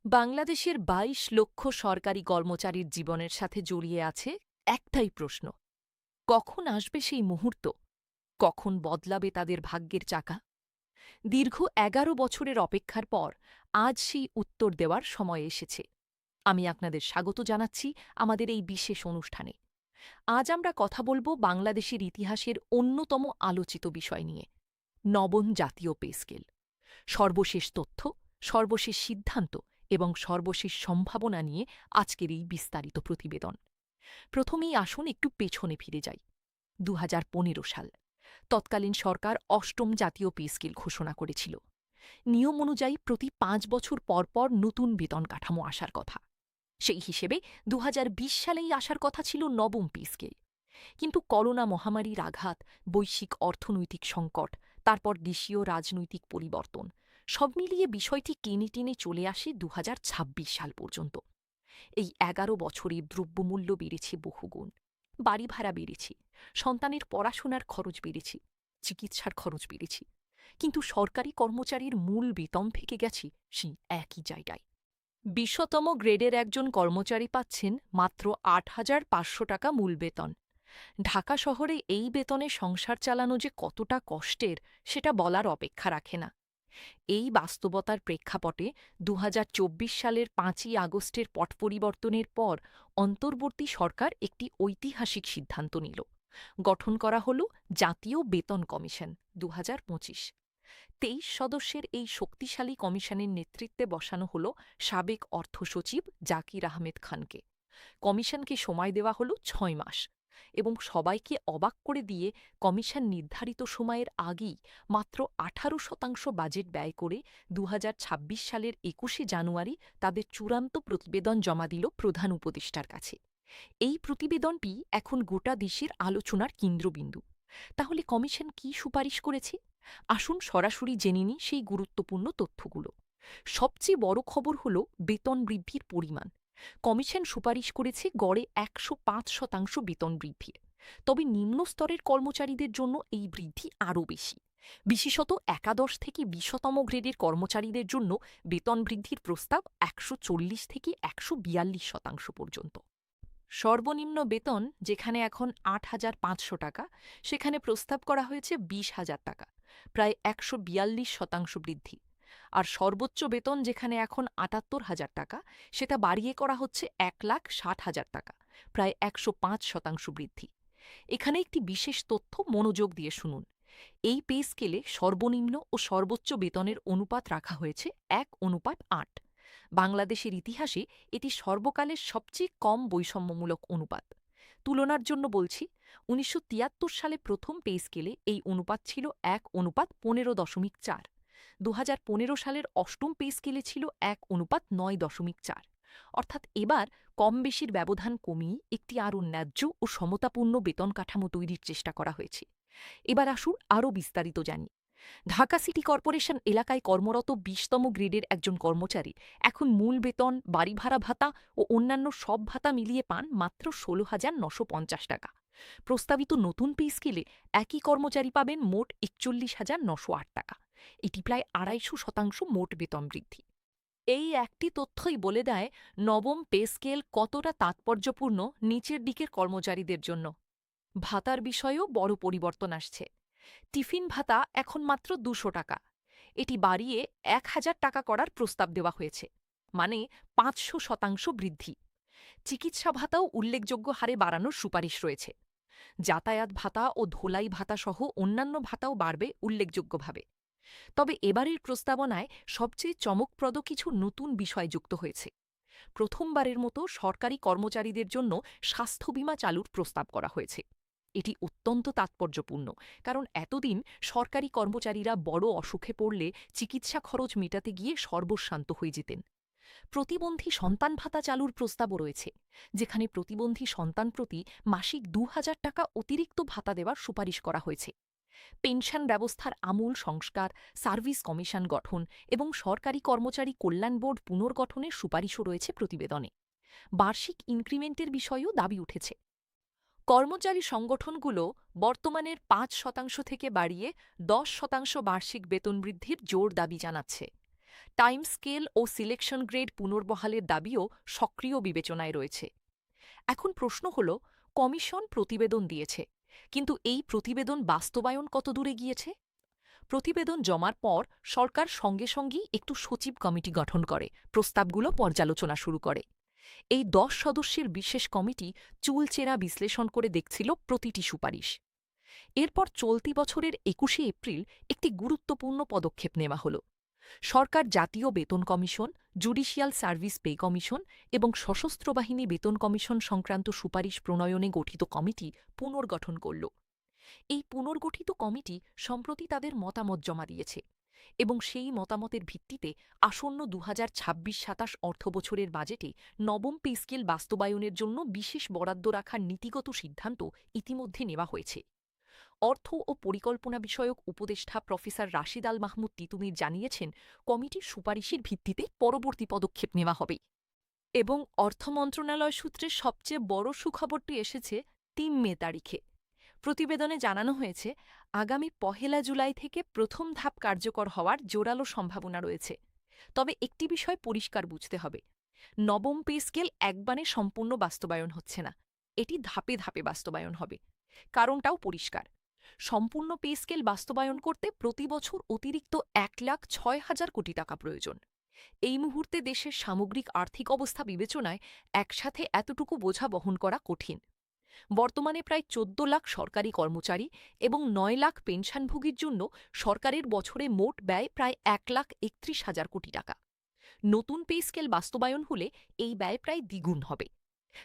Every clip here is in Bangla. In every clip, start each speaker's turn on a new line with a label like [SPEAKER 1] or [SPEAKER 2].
[SPEAKER 1] বাংলাদেশের ২২ লক্ষ সরকারি কর্মচারীর জীবনের সাথে জড়িয়ে আছে একটাই প্রশ্ন, কখন আসবে সেই মুহূর্ত? কখন বদলাবে তাদের ভাগ্যের চাকা? দীর্ঘ ১১ বছরের অপেক্ষার পর আজ সেই উত্তর দেওয়ার সময় এসেছে। আমি আপনাদের স্বাগত জানাচ্ছি আমাদের এই বিশেষ অনুষ্ঠানে। আজ আমরা কথা বলব বাংলাদেশের ইতিহাসের অন্যতম আলোচিত বিষয় নিয়ে, নবম জাতীয় পে স্কেল। সর্বশেষ তথ্য, সর্বশেষ সিদ্ধান্ত এবং সর্বশেষ সম্ভাবনা নিয়ে আজকের এই বিস্তারিত প্রতিবেদন। প্রথমেই আসুন একটু পেছনে ফিরে যাই। ২০১৫ সাল তৎকালীন সরকার অষ্টম জাতীয় পে স্কেল ঘোষণা করেছিল। নিয়ম অনুযায়ী প্রতি ৫ বছর পর পর নতুন বেতন কাঠামো আসার কথা। সেই হিসেবে ২০২০ সালেই আসার কথা ছিল নবম পে স্কেল। কিন্তু করোনা মহামারীর আঘাত, বৈশ্বিক অর্থনৈতিক সংকট, তারপর দেশীয় রাজনৈতিক পরিবর্তন সব মিলিয়ে বিষয়টি টেনে টেনে চলে আসে ২০২৬ সাল পর্যন্ত। এই ১১ বছরে দ্রব্যমূল্য বেড়েছে বহুগুণ, বাড়ি ভাড়া বেড়েছে, সন্তানের পড়াশোনার খরচ বেড়েছে, চিকিৎসার খরচ বেড়েছে, কিন্তু সরকারি কর্মচারীর মূল বেতন থেকে গেছে সেই একই জায়গায়। ২০তম গ্রেডের একজন কর্মচারী পাচ্ছেন মাত্র ৮,৫০০ টাকা মূল বেতন। ঢাকা শহরে এই বেতনে সংসার চালানো যে কতটা কষ্টের সেটা বলার অপেক্ষা রাখে না। এই বাস্তবতার প্রেক্ষাপটে ২০২৪ সালের ৫ই আগস্টের পট পরিবর্তনের পর অন্তর্বর্তী সরকার একটি ঐতিহাসিক সিদ্ধান্ত নিল। গঠন করা হল জাতীয় বেতন কমিশন ২০২৫। ২৩ সদস্যের এই শক্তিশালী কমিশনের নেতৃত্বে বসানো হল সাবেক অর্থ সচিব জাকির আহমেদ খানকে। কমিশনকে সময় দেওয়া হল ৬ মাস এবং সবাইকে অবাক করে দিয়ে কমিশন নির্ধারিত সময়ের আগেই মাত্র ১৮% বাজেট ব্যয় করে ২০২৬ সালের ২১শে জানুয়ারি তাদের চূড়ান্ত প্রতিবেদন জমা দিল প্রধান উপদেষ্টার কাছে। এই প্রতিবেদনটি এখন গোটা দেশের আলোচনার কেন্দ্রবিন্দু। তাহলে কমিশন কি সুপারিশ করেছে? আসুন সরাসরি জেনে নিই সেই গুরুত্বপূর্ণ তথ্যগুলো। সবচেয়ে বড় খবর হল বেতন বৃদ্ধির পরিমাণ। কমিশন সুপারিশ করেছে গড়ে ১০৫% বেতন বৃদ্ধির। তবে নিম্ন স্তরের কর্মচারীদের জন্য এই বৃদ্ধি আরও বেশি। বিশেষত একাদশ থেকে ২০তম গ্রেডের কর্মচারীদের জন্য বেতন বৃদ্ধির প্রস্তাব ১৪০ থেকে ১৪২% পর্যন্ত। সর্বনিম্ন বেতন যেখানে এখন ৮,৫০০ টাকা, সেখানে প্রস্তাব করা হয়েছে ২০,০০০ টাকা, প্রায় ১৪২% বৃদ্ধি। আর সর্বোচ্চ বেতন যেখানে এখন ৭৮,০০০ টাকা, সেটা বাড়িয়ে করা হচ্ছে ১,৬০,০০০ টাকা, প্রায় ১০৫% বৃদ্ধি। এখানে একটি বিশেষ তথ্য মনোযোগ দিয়ে শুনুন। এই পে স্কেলে সর্বনিম্ন ও সর্বোচ্চ বেতনের অনুপাত রাখা হয়েছে ১:৮। বাংলাদেশের ইতিহাসে এটি সর্বকালের সবচেয়ে কম বৈষম্যমূলক অনুপাত। তুলনার জন্য বলছি, ১৯৭৩ সালে প্রথম পে স্কেলে এই অনুপাত ছিল ১:১৫.৪। ২০১৫ সালের অষ্টম পে স্কেলে ছিল ১:৯.৪। অর্থাৎ এবার কম বেশির ব্যবধান কমিয়ে একটি আরও ন্যায্য ও সমতাপূর্ণ বেতন কাঠামো তৈরির চেষ্টা করা হয়েছে। এবার আসুন আরও বিস্তারিত জানি। ঢাকা সিটি কর্পোরেশন এলাকায় কর্মরত ২০তম গ্রেডের একজন কর্মচারী এখন মূল বেতন, বাড়ি ভাড়া ভাতা ও অন্যান্য সব ভাতা মিলিয়ে পান মাত্র ১৬,৯৫০ টাকা। প্রস্তাবিত নতুন পে স্কেলে একই কর্মচারী পাবেন মোট ৪১,৯০৮ টাকা। এটি প্রায় ২৫০% মোট বেতন বৃদ্ধি। এই একটি তথ্যই বলে দেয় নবম পে স্কেল কতটা তাৎপর্যপূর্ণ নিচের দিকের কর্মচারীদের জন্য। ভাতার বিষয়েও বড় পরিবর্তন আসছে। টিফিন ভাতা এখন মাত্র ২০০ টাকা। এটি বাড়িয়ে ১,০০০ টাকা করার প্রস্তাব দেওয়া হয়েছে, মানে ৫০০% বৃদ্ধি। চিকিৎসা ভাতাও উল্লেখযোগ্য হারে বাড়ানোর সুপারিশ রয়েছে। যাতায়াত ভাতা ও ধোলাই ভাতা সহ অন্যান্য ভাতাও বাড়বে উল্লেখযোগ্যভাবে। তবে এবারের প্রস্তাবনায় সবচেয়ে চমকপ্রদ কিছু নতুন বিষয় যুক্ত হয়েছে। প্রথমবারের মতো সরকারি কর্মচারীদের জন্য স্বাস্থ্য বীমা চালুর প্রস্তাব করা হয়েছে। এটি অত্যন্ত তাৎপর্যপূর্ণ, কারণ এতদিন সরকারি কর্মচারীরা বড় অসুখে পড়লে চিকিৎসা খরচ মেটাতে গিয়ে সর্বস্বান্ত হয়ে যেতেন। প্রতিবন্ধী সন্তান ভাতা চালুর প্রস্তাবও রয়েছে, যেখানে প্রতিবন্ধী সন্তান প্রতি মাসিক ২,০০০ টাকা অতিরিক্ত ভাতা দেওয়ার সুপারিশ করা হয়েছে। পেনশন ব্যবস্থার আমূল সংস্কার, সার্ভিস কমিশন গঠন এবং সরকারি কর্মচারী কল্যাণ বোর্ড পুনর্গঠনের সুপারিশও রয়েছে প্রতিবেদনে। বার্ষিক ইনক্রিমেন্টের বিষয়েও দাবি উঠেছে। কর্মচারী সংগঠনগুলো বর্তমানের ৫% থেকে বাড়িয়ে ১০% বার্ষিক বেতন বৃদ্ধির জোর দাবি জানাচ্ছে। টাইম স্কেল ও সিলেকশন গ্রেড পুনর্বহালের দাবিও সক্রিয় বিবেচনায় রয়েছে। এখন প্রশ্ন হল, কমিশন প্রতিবেদন দিয়েছে, কিন্তু এই প্রতিবেদন বাস্তবায়ন কত দূরে গিয়েছে? প্রতিবেদন জমার পর সরকার সঙ্গে সঙ্গেই একটু সচিব কমিটি গঠন করে, প্রস্তাবগুলো পর্যালোচনা শুরু করে। এই ১০ সদস্যের বিশেষ কমিটি চুলচেরা বিশ্লেষণ করে দেখছিল প্রতিটি সুপারিশ। এরপর চলতি বছরের ২১শে এপ্রিল একটি গুরুত্বপূর্ণ পদক্ষেপ নেওয়া হল। সরকার জাতীয় বেতন commission, judicial service pay commission এবং সশস্ত্র বাহিনী বেতন কমিশন সংক্রান্ত সুপারিশ প্রণয়নে গঠিত কমিটি পুনর্গঠন করল। এই পুনর্গঠিত কমিটি সম্প্রতি তাদের মতামত জমা দিয়েছে এবং সেই মতামতের ভিত্তিতে আসন্ন ২০২৬-২৭ অর্থবছরের বাজেটে নবম পে স্কেল বাস্তবায়নের জন্য বিশেষ বরাদ্দ রাখার নীতিগত সিদ্ধান্ত ইতিমধ্যে নেওয়া হয়েছে। অর্থ ও পরিকল্পনা বিষয়ক উপদেষ্টা প্রফেসর রাশিদ আল মাহমুদ তিতুমির জানিয়েছেন, কমিটির সুপারিশের ভিত্তিতে পরবর্তী পদক্ষেপ নেওয়া হবে। এবং অর্থ মন্ত্রণালয় সূত্রে সবচেয়ে বড় সুখবরটি এসেছে ৩ মে তারিখে। প্রতিবেদনে জানানো হয়েছে, আগামী ১ জুলাই থেকে প্রথম ধাপ কার্যকর হওয়ার জোরালো সম্ভাবনা রয়েছে। তবে একটি বিষয় পরিষ্কার বুঝতে হবে, নবম পে স্কেল একবারে সম্পূর্ণ বাস্তবায়ন হচ্ছে না, এটি ধাপে ধাপে বাস্তবায়ন হবে। কারণটাও পরিষ্কার, সম্পূর্ণ পে স্কেল বাস্তবায়ন করতে প্রতি বছর অতিরিক্ত ১,৬০,০০০ কোটি টাকা প্রয়োজন। এই মুহূর্তে দেশের সামগ্রিক আর্থিক অবস্থা বিবেচনায় একসাথে এতটুকু বোঝা বহন করা কঠিন। বর্তমানে প্রায় ১৪ লাখ সরকারি কর্মচারী এবং ৯ লাখ পেনশনভোগীর জন্য সরকারের বছরে মোট ব্যয় প্রায় ১,৩১,০০০ কোটি টাকা। নতুন পে স্কেল বাস্তবায়ন হলে এই ব্যয় প্রায় দ্বিগুণ হবে।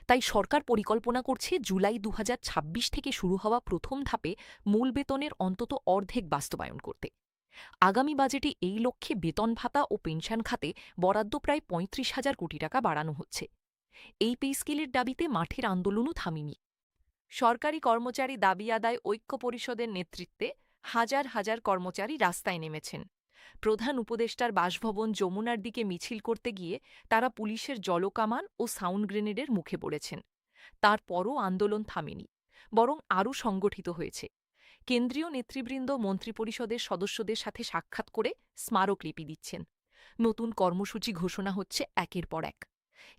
[SPEAKER 1] তাই সরকার পরিকল্পনা করছে জুলাই ২০২৬ থেকে শুরু হওয়া প্রথম ধাপে মূল বেতনের অন্তত অর্ধেক বাস্তবায়ন করতে। আগামী বাজেটে এই লক্ষ্যে বেতন ভাতা ও পেনশন খাতে বরাদ্দ প্রায় ৩৫,০০০ কোটি টাকা বাড়ানো হচ্ছে। এই পে স্কেলের দাবিতে মাঠের আন্দোলনও থামেনি। সরকারি কর্মচারী দাবি আদায় ঐক্য পরিষদের নেতৃত্বে হাজার হাজার কর্মচারী রাস্তায় নেমেছেন। প্রধান উপদেষ্টার বাসভবন যমুনার দিকে মিছিল করতে গিয়ে তারা পুলিশের জলকামান ও সাউন্ড গ্রেনেডের মুখে পড়েছেন। তারপরও আন্দোলন থামেনি, বরং আরও সংগঠিত হয়েছে। কেন্দ্রীয় নেতৃবৃন্দ মন্ত্রিপরিষদের সদস্যদের সাথে সাক্ষাৎ করে স্মারকলিপি দিচ্ছেন। নতুন কর্মসূচি ঘোষণা হচ্ছে একের পর এক।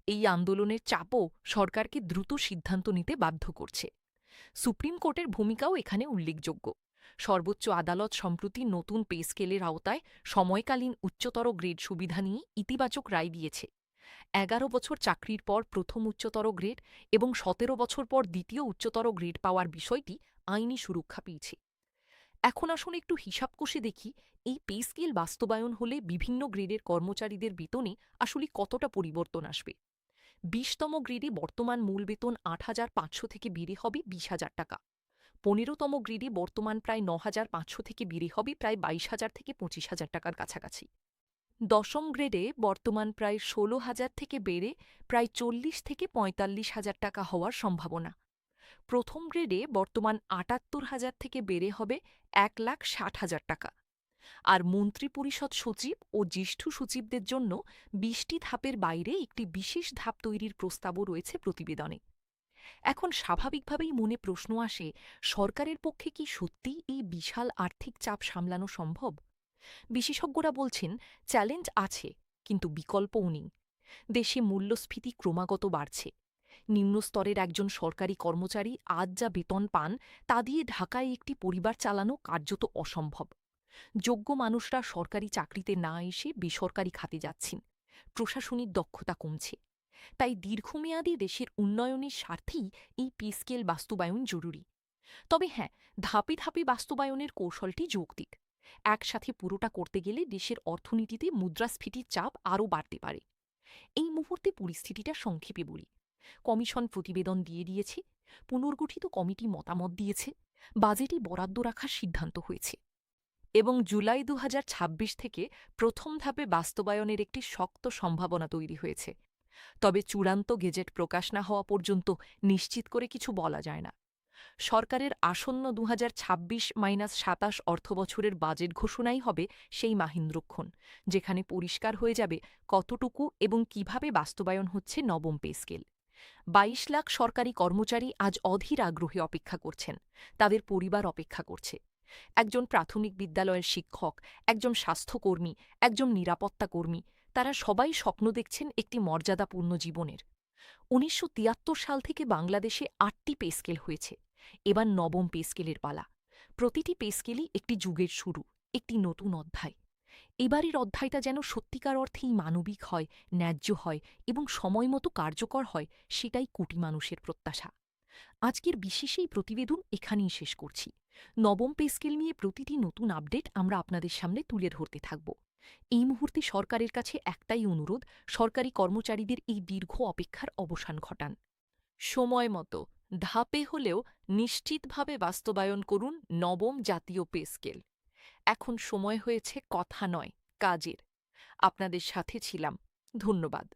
[SPEAKER 1] এই আন্দোলনের চাপও সরকারকে দ্রুত সিদ্ধান্ত নিতে বাধ্য করছে। সুপ্রিম কোর্টের ভূমিকাও এখানে উল্লেখযোগ্য। সর্বোচ্চ আদালত সম্প্রতি নতুন পে স্কেলের আওতায় সময়কালীন উচ্চতর গ্রেড সুবিধা নিয়ে ইতিবাচক রায় দিয়েছে। ১১ বছর চাকরির পর প্রথম উচ্চতর গ্রেড এবং ১৭ বছর পর দ্বিতীয় উচ্চতর গ্রেড পাওয়ার বিষয়টি আইনি সুরক্ষা পেয়েছে। এখন আসুন একটু হিসাব কষে দেখি, এই পে স্কেল বাস্তবায়ন হলে বিভিন্ন গ্রেডের কর্মচারীদের বেতনে আসলে কতটা পরিবর্তন আসবে। ২০তম গ্রেডে বর্তমান মূল বেতন ৮,৫০০ থেকে বেড়ে হবে ২০,০০০ টাকা। ১৫তম গ্রেডে বর্তমান প্রায় ৯,৫০০ থেকে বেড়ে হবে প্রায় ২২,০০০ থেকে ২৫,০০০ টাকার কাছাকাছি। ১০ম গ্রেডে বর্তমান প্রায় ১৬,০০০ থেকে বেড়ে প্রায় ৪০ থেকে ৪৫,০০০ টাকা হওয়ার সম্ভাবনা। প্রথম গ্রেডে বর্তমান ৭৮,০০০ থেকে বেড়ে হবে ১,৬০,০০০ টাকা। আর মন্ত্রিপরিষদ সচিব ও জ্যেষ্ঠ সচিবদের জন্য ২০টি ধাপের বাইরে একটি বিশেষ ধাপ তৈরির প্রস্তাবও রয়েছে প্রতিবেদনে। এখন স্বাভাবিকভাবেই মনে প্রশ্ন আসে, সরকারের পক্ষে কি সত্যি এই বিশাল আর্থিক চাপ সামলানো সম্ভব? বিশেষজ্ঞরা বলছেন, চ্যালেঞ্জ আছে, কিন্তু বিকল্পও নেই। দেশে মূল্যস্ফীতি ক্রমাগত বাড়ছে। নিম্নস্তরের একজন সরকারি কর্মচারী আজ যা বেতন পান তা দিয়ে ঢাকায় একটি পরিবার চালানো কার্যত অসম্ভব। যোগ্য মানুষরা সরকারি চাকরিতে না এসে বেসরকারি খাতে যাচ্ছেন। প্রশাসনিক দক্ষতা কমছে। তাই দীর্ঘমেয়াদী দেশের উন্নয়নের স্বার্থেই এই পে স্কেল বাস্তবায়ন জরুরি। তবে হ্যাঁ, ধাপে ধাপে বাস্তবায়নের কৌশলটি যৌক্তিক। একসাথে পুরোটা করতে গেলে দেশের অর্থনীতিতে মুদ্রাস্ফীতির চাপ আরও বাড়তে পারে। এই মুহূর্তে পরিস্থিতিটা সংক্ষেপে বলি। কমিশন প্রতিবেদন দিয়ে দিয়েছে, পুনর্গঠিত কমিটি মতামত দিয়েছে, বাজেটে বরাদ্দ রাখার সিদ্ধান্ত হয়েছে এবং জুলাই ২০২৬ থেকে প্রথম ধাপে বাস্তবায়নের একটি শক্ত সম্ভাবনা তৈরি হয়েছে। তবে চূড়ান্ত গেজেট প্রকাশ না হওয়া পর্যন্ত নিশ্চিত করে কিছু বলা যায় না। সরকারের আসন্ন ২০২৬-২৭ অর্থবছরের বাজেট ঘোষণাই হবে সেই মাহেন্দ্রক্ষণ, যেখানে পরিষ্কার হয়ে যাবে কতটুকু এবং কিভাবে বাস্তবায়ন হচ্ছে নবম পে স্কেল। ২২ লাখ সরকারি কর্মচারী আজ অধীর আগ্রহে অপেক্ষা করছেন, তাদের পরিবার অপেক্ষা করছে। একজন প্রাথমিক বিদ্যালয়ের শিক্ষক, একজন স্বাস্থ্যকর্মী, একজন নিরাপত্তা কর্মী, তারা সবাই স্বপ্ন দেখছেন একটি মর্যাদাপূর্ণ জীবনের। ১৯৭৩ সাল থেকে বাংলাদেশে ৮টি পে স্কেল হয়েছে। এবার নবম পে স্কেলের পালা। প্রতিটি পে স্কেলই একটি যুগের শুরু, একটি নতুন অধ্যায়। এবারের অধ্যায়টা যেন সত্যিকার অর্থেই মানবিক হয়, ন্যায্য হয় এবং সময়মতো কার্যকর হয়, সেটাই কোটি মানুষের প্রত্যাশা। আজকের বিশেষ এই প্রতিবেদন এখানেই শেষ করছি। নবম পে স্কেল নিয়ে প্রতিটি নতুন আপডেট আমরা আপনাদের সামনে তুলে ধরতে থাকব। এই মুহূর্তে সরকারের কাছে একটাই অনুরোধ, সরকারি কর্মচারীদের এই দীর্ঘ অপেক্ষার অবসান ঘটান। সময় মতো, ধাপে হলেও নিশ্চিতভাবে বাস্তবায়ন করুন নবম জাতীয় পে স্কেল। এখন সময় হয়েছে কথা নয়, কাজের। আপনাদের সাথে ছিলাম। ধন্যবাদ।